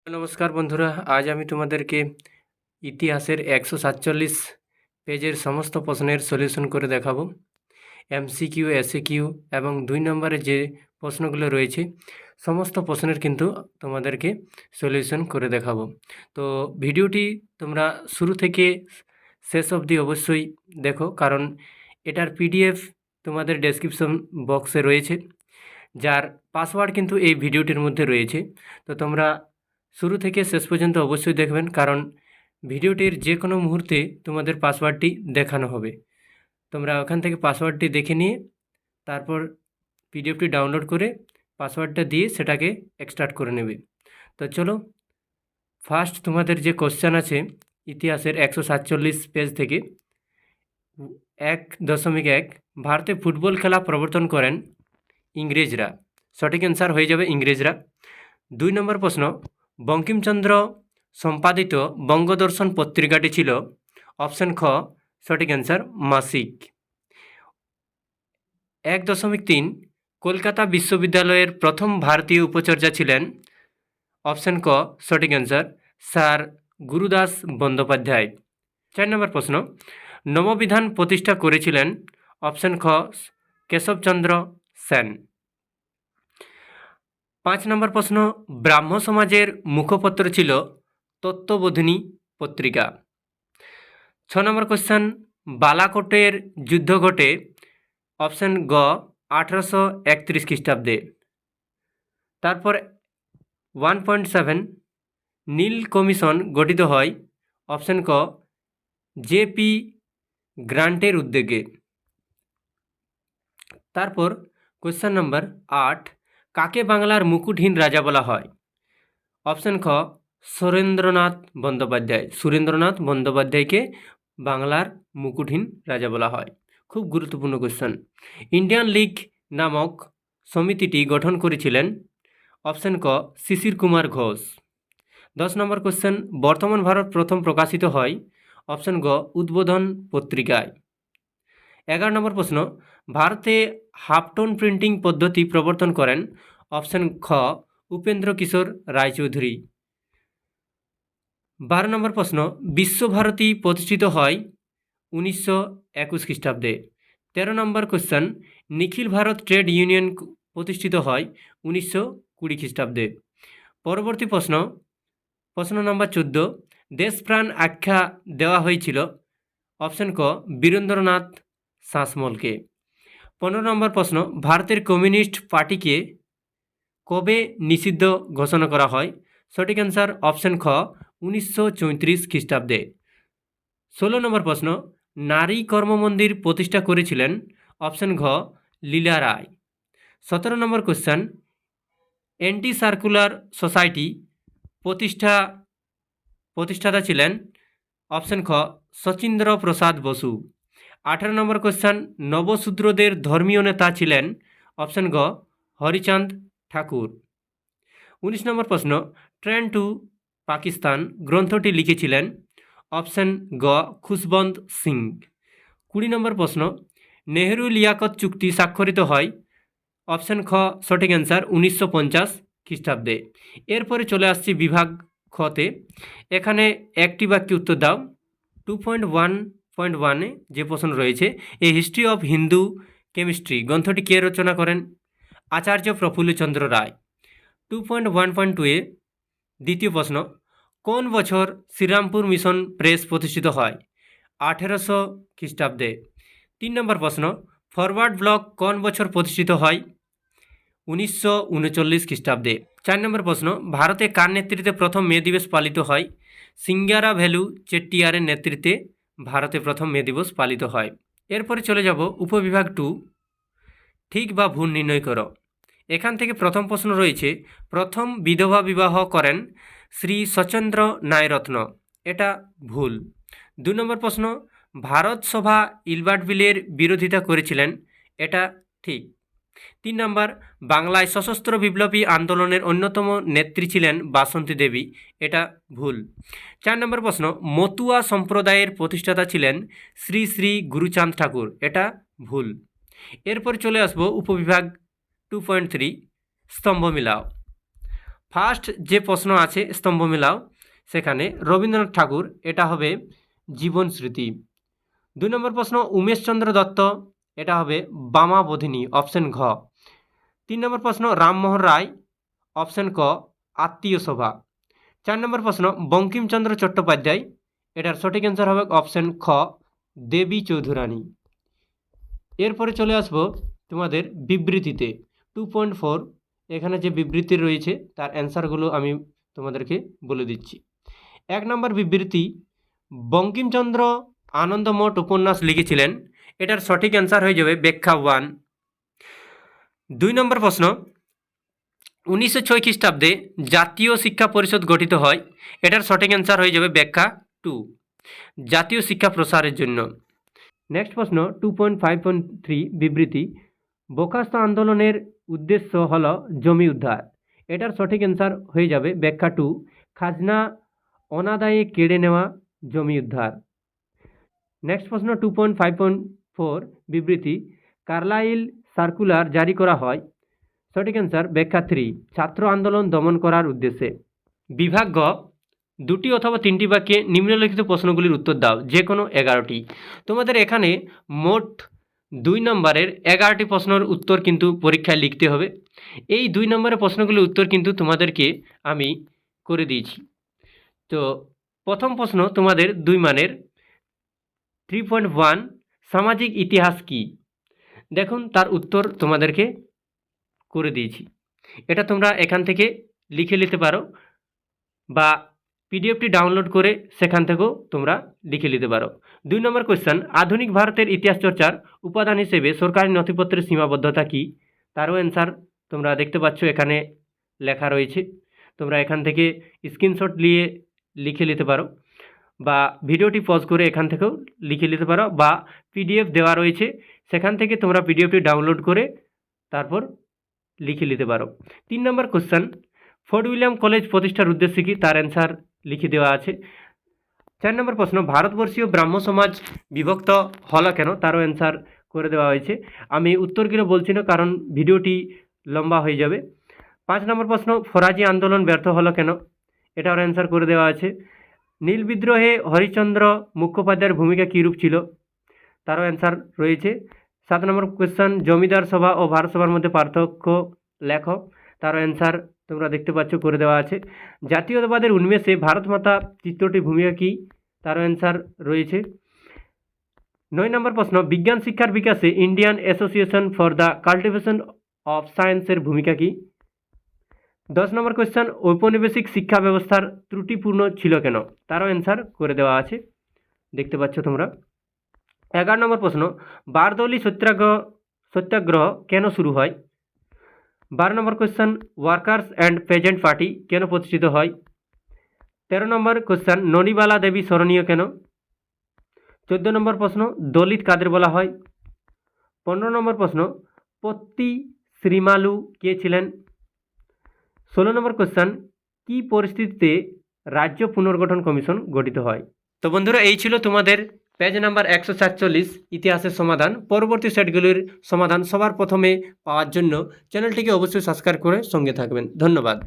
নমস্কার বন্ধুরা, আজ আমি তোমাদেরকে ইতিহাসের ১৪৭ পেজের সমস্ত প্রশ্নের সলিউশন করে দেখাবো। এমসিকিউ, এসিকিউ এবং ২ নম্বরে যে প্রশ্নগুলো রয়েছে সমস্ত প্রশ্নের কিন্তু তোমাদেরকে সলিউশন করে দেখাবো। তো ভিডিওটি তোমরা শুরু থেকে শেষ অবধি অবশ্যই দেখো, কারণ এটার পিডিএফ তোমাদের ডেসক্রিপশন বক্সে রয়েছে, যার পাসওয়ার্ড কিন্তু এই ভিডিওটির মধ্যে রয়েছে। তো তোমরা শুরু থেকে শেষ পর্যন্ত অবশ্যই দেখবেন, কারণ ভিডিওটির যে কোনো মুহূর্তে তোমাদের পাসওয়ার্ডটি দেখানো হবে। তোমরা ওখান থেকে পাসওয়ার্ডটি দেখে নিয়ে তারপর পিডিএফটি ডাউনলোড করে পাসওয়ার্ডটা দিয়ে সেটাকে এক্সট্রাক্ট করে নেবে। তো চলো, ফার্স্ট তোমাদের যে কোশ্চেন আছে ইতিহাসের ১৪৭ পেজ থেকে ১.১ ভারতে ফুটবল খেলা প্রবর্তন করেন ইংরেজরা। সঠিক অ্যান্সার হয়ে যাবে ইংরেজরা। ২ নম্বর প্রশ্ন, বঙ্কিমচন্দ্র সম্পাদিত বঙ্গদর্শন পত্রিকাটি ছিল অপশন খ, সঠিক অ্যান্সার মাসিক। ১.৩ কলকাতা বিশ্ববিদ্যালয়ের প্রথম ভারতীয় উপাচার্য ছিলেন অপশন ক, সঠিক অ্যান্সার স্যার গুরুদাস বন্দ্যোপাধ্যায়। ৪ নম্বর প্রশ্ন, নববিধান প্রতিষ্ঠা করেছিলেন অপশন খ, কেশবচন্দ্র সেন। ৫ নম্বর প্রশ্ন, ব্রাহ্ম সমাজের মুখপত্র ছিল তত্ত্ববোধিনী পত্রিকা। ৬ নম্বর কোশ্চেন, বালাকোটের যুদ্ধ ঘটে অপশন গ ১৮৩১ খ্রিস্টাব্দে। তারপর 1.7 নীল কমিশন গঠিত হয় অপশন ক, জেপি গ্রান্টের উদ্যোগে। তারপর কোশ্চেন নম্বর ৮, কাকে বাংলার মুকুটহীন রাজা বলা হয়? অপশন খ, সুরেন্দ্রনাথ বন্দ্যোপাধ্যায়। সুরেন্দ্রনাথ বন্দ্যোপাধ্যায়কে বাংলার মুকুটহীন রাজা বলা হয়। খুব গুরুত্বপূর্ণ কোশ্চেন। ইন্ডিয়ান লীগ নামক সমিতিটি গঠন করেছিলেন অপশন ক, শিশির কুমার ঘোষ। ১০ নম্বর কোশ্চেন, বর্তমান ভারত প্রথম প্রকাশিত হয় অপশন গ, উদ্বোধন পত্রিকায়। ১১ নম্বর প্রশ্ন, ভারতে হাফটোন প্রিন্টিং পদ্ধতি প্রবর্তন করেন অপশন খ, উপেন্দ্র কিশোর রায়চৌধুরী। ১২ নম্বর প্রশ্ন, বিশ্বভারতী প্রতিষ্ঠিত হয় ১৯২১ খ্রিস্টাব্দে। ১৩ নম্বর কোশ্চেন, নিখিল ভারত ট্রেড ইউনিয়ন প্রতিষ্ঠিত হয় ১৯২০ খ্রিস্টাব্দে। পরবর্তী প্রশ্ন, প্রশ্ন নম্বর ১৪, দেশপ্রাণ আখ্যা দেওয়া হয়েছিল অপশন ক, বীরেন্দ্রনাথ শাসমলকে। ১৫ নম্বর প্রশ্ন, ভারতের কমিউনিস্ট পার্টিকে কবে নিষিদ্ধ ঘোষণা করা হয়? সঠিক অ্যান্সার অপশন খ, ১৯৩৪ খ্রিস্টাব্দে। ১৬ নম্বর প্রশ্ন, নারী কর্মমন্দির প্রতিষ্ঠা করেছিলেন অপশন ঘ, লীলা রায়। ১৭ নম্বর কোশ্চেন, অ্যান্টি সার্কুলার সোসাইটি প্রতিষ্ঠাতা ছিলেন অপশন খ, শচীন্দ্র প্রসাদ বসু। ১৮ নম্বর কোশ্চেন, নবশূদ্রদের ধর্মীয় নেতা ছিলেন অপশন গ, হরিচাঁদ ঠাকুর। ১৯ নম্বর প্রশ্ন, ট্রেন টু পাকিস্তান গ্রন্থটি লিখেছিলেন অপশন গ, খুশবন্ত সিং। ২০ নম্বর প্রশ্ন, নেহেরু লিয়াকত চুক্তি স্বাক্ষরিত হয় অপশন খ, সঠিক অ্যান্সার ১৯৫০ খ্রিস্টাব্দে। এরপরে চলে আসছি বিভাগ খতে। এখানে একটি বাক্যে উত্তর দাও। 2.1.1 যে প্রশ্ন রয়েছে, a history of Hindu chemistry গ্রন্থটি কে রচনা করেন? আচার্য প্রফুল্লচন্দ্র রায়। 2.1.2 দ্বিতীয় প্রশ্ন, কোন বছর শ্রীরামপুর মিশন প্রেস প্রতিষ্ঠিত হয়? ১৮০০ খ্রিস্টাব্দে। ৩ নম্বর প্রশ্ন, ফরওয়ার্ড ব্লক কোন বছর প্রতিষ্ঠিত হয়? ১৯৩৯ খ্রিস্টাব্দে। ৪ নম্বর প্রশ্ন, ভারতে কার নেতৃত্বে প্রথম মে দিবস পালিত হয়? সিঙ্গারা ভ্যালু চেট্টিয়ারের নেতৃত্বে ভারতে প্রথম মে দিবস পালিত হয়। এরপরে চলে যাব উপবিভাগ 2, ঠিক বা ভুল নির্ণয় করো। এখান থেকে প্রথম প্রশ্ন রয়েছে, প্রথম বিধবা বিবাহ করেন শ্রী সচন্দ্র নায়রত্ন। এটা ভুল। ২ নম্বর প্রশ্ন, ভারত সভা ইলবার্ট বিলের বিরোধিতা করেছিলেন। এটা ঠিক। ৩ নম্বর, বাংলায় সশস্ত্র বিপ্লবী আন্দোলনের অন্যতম নেত্রী ছিলেন বাসন্তী দেবী। এটা ভুল। ৪ নম্বর প্রশ্ন, মতুয়া সম্প্রদায়ের প্রতিষ্ঠাতা ছিলেন শ্রী শ্রী গুরুচাঁদ ঠাকুর। এটা ভুল। এরপর চলে আসবো উপবিভাগ 2.3, স্তম্ভ মিলাও। ফার্স্ট যে প্রশ্ন আছে স্তম্ভ মেলাও, সেখানে রবীন্দ্রনাথ ঠাকুর, এটা হবে জীবন স্মৃতি। 2 নম্বর প্রশ্ন উমেশচন্দ্র দত্ত, এটা হবে বামাবোধিনী, অপশন ঘ। 3 নম্বর প্রশ্ন রামমোহন রায়, অপশন ক আত্মীয় সভা। 4 নম্বর প্রশ্ন বঙ্কিমচন্দ্র চট্টোপাধ্যায়, এটার সঠিক অ্যান্সার হবে অপশন খ দেবী চৌধুরানী। এরপরে চলে আসবো তোমাদের বিবৃতিতে 2.4, এখানে যে বিবৃতি রয়েছে তার অ্যান্সারগুলো আমি তোমাদেরকে বলে দিচ্ছি। 1 নম্বর বিবৃতি, বঙ্কিমচন্দ্র আনন্দমঠ উপন্যাস লিখেছিলেন, এটার সঠিক অ্যান্সার হয়ে যাবে ব্যাখ্যা 1। 2 নম্বর প্রশ্ন 1906 খ্রিস্টাব্দে জাতীয় শিক্ষা পরিষদ গঠিত হয়, এটার সঠিক অ্যান্সার হয়ে যাবে ব্যাখ্যা 2, জাতীয় শিক্ষা প্রসারের জন্য। নেক্সট প্রশ্ন 2.5.3 বিবৃতি, বরখাস্ত আন্দোলনের উদ্দেশ্য হল জমি উদ্ধার, এটার সঠিক অ্যান্সার হয়ে যাবে ব্যাখ্যা 2, খাজনা অনাদায়ে কেড়ে নেওয়া জমি উদ্ধার। নেক্সট প্রশ্ন 2.5.4 বিবৃতি, কার্লাইল সার্কুলার জারি করা হয়, সঠিক অ্যান্সার ব্যাখ্যা 3, ছাত্র আন্দোলন দমন করার উদ্দেশ্যে। বিভাগ গ, 2টি অথবা 3টি বাক্যে নিম্নলিখিত প্রশ্নগুলির উত্তর দাও, যে কোনো 11টি। তোমাদের এখানে মোট 2 নম্বরের 11টি প্রশ্নের উত্তর কিন্তু পরীক্ষায় লিখতে হবে। এই 2 নম্বরের প্রশ্নগুলির উত্তর কিন্তু তোমাদেরকে আমি করে দিয়েছি। তো প্রথম প্রশ্ন তোমাদের 2 মানের 3.1 সামাজিক ইতিহাস কি, দেখুন তার উত্তর তোমাদেরকে করে দিয়েছি। এটা তোমরা এখান থেকে লিখে নিতে পারো বা পিডিএফটি ডাউনলোড করে সেখান থেকেও তোমরা লিখে নিতে পারো। 2 নম্বর কোয়েশ্চেন, আধুনিক ভারতের ইতিহাস চর্চার উপাদান হিসেবে সরকারি নথিপত্রের সীমাবদ্ধতা কি, তারও অ্যান্সার তোমরা দেখতে পাচ্ছ এখানে লেখা রয়েছে। তোমরা এখান থেকে স্ক্রিনশট নিয়ে লিখে নিতে পারো বা ভিডিওটি পজ করে এখান থেকেও লিখে নিতে পারো বা পিডিএফ দেওয়া রয়েছে সেখান থেকে তোমরা পিডিএফটি ডাউনলোড করে তারপর লিখে নিতে পারো। 3 নম্বর কোশ্চেন, ফোর্ট উইলিয়াম কলেজ প্রতিষ্ঠার উদ্দেশ্য কি, তার অ্যান্সার লিখে দেওয়া আছে। 4 নম্বর প্রশ্ন, ভারতবর্ষীয় ব্রাহ্ম সমাজ বিভক্ত হলো কেন, তারও অ্যান্সার করে দেওয়া হয়েছে। আমি উত্তরগুলো বলছি না কারণ ভিডিওটি লম্বা হয়ে যাবে। 5 নম্বর প্রশ্ন, ফরাজি আন্দোলন ব্যর্থ হলো কেন, এটার অ্যান্সার করে দেওয়া আছে। নীল বিদ্রোহে হরিশ্চন্দ্র মুখোপাধ্যায়ের ভূমিকা কীরূপ ছিল, তারও অ্যান্সার রয়েছে। 7 নম্বর কোয়েশ্চেন, জমিদার সভা ও ভারত সভার মধ্যে পার্থক্য লেখো, তারও অ্যান্সার তোমরা দেখতে পাচ্ছ করে দেওয়া আছে। জাতীয়তাবাদের উন্মেষে ভারত মাতা চিত্রটির ভূমিকা কী, তারও অ্যান্সার রয়েছে। 9 নম্বর প্রশ্ন, বিজ্ঞান শিক্ষার বিকাশে Indian association for the cultivation of সায়েন্সের ভূমিকা কী। 10 নম্বর কোয়েশ্চেন, ঔপনিবেশিক শিক্ষা ব্যবস্থার ত্রুটিপূর্ণ ছিল কেন, তারও অ্যান্সার করে দেওয়া আছে দেখতে পাচ্ছ তোমরা। 11 নম্বর প্রশ্ন, বারদৌলি সত্যাগ্রহ কেন শুরু হয়। 12 নম্বর কোয়েশ্চেন, ওয়ার্কার্স অ্যান্ড পেজেন্ট পার্টি কেন প্রতিষ্ঠিত হয়। 13 নম্বর কোয়েশ্চেন, ননিবালা দেবী স্মরণীয় কেন। 14 নম্বর প্রশ্ন, দলিত কাদের বলা হয়। 15 নম্বর প্রশ্ন, পত্তি শ্রীমালু কে ছিলেন। 16 নম্বর কোয়েশ্চেন, কি পরিস্থিতিতে রাজ্য পুনর্গঠন কমিশন গঠিত হয়। তো বন্ধুরা, এই ছিল তোমাদের পেজ নাম্বার 147 ইতিহাসের সমাধান। পরবর্তী সেটগুলির সমাধান সবার প্রথমে পাওয়ার জন্য চ্যানেলটিকে অবশ্যই সাবস্ক্রাইব করে সঙ্গে থাকবেন। ধন্যবাদ।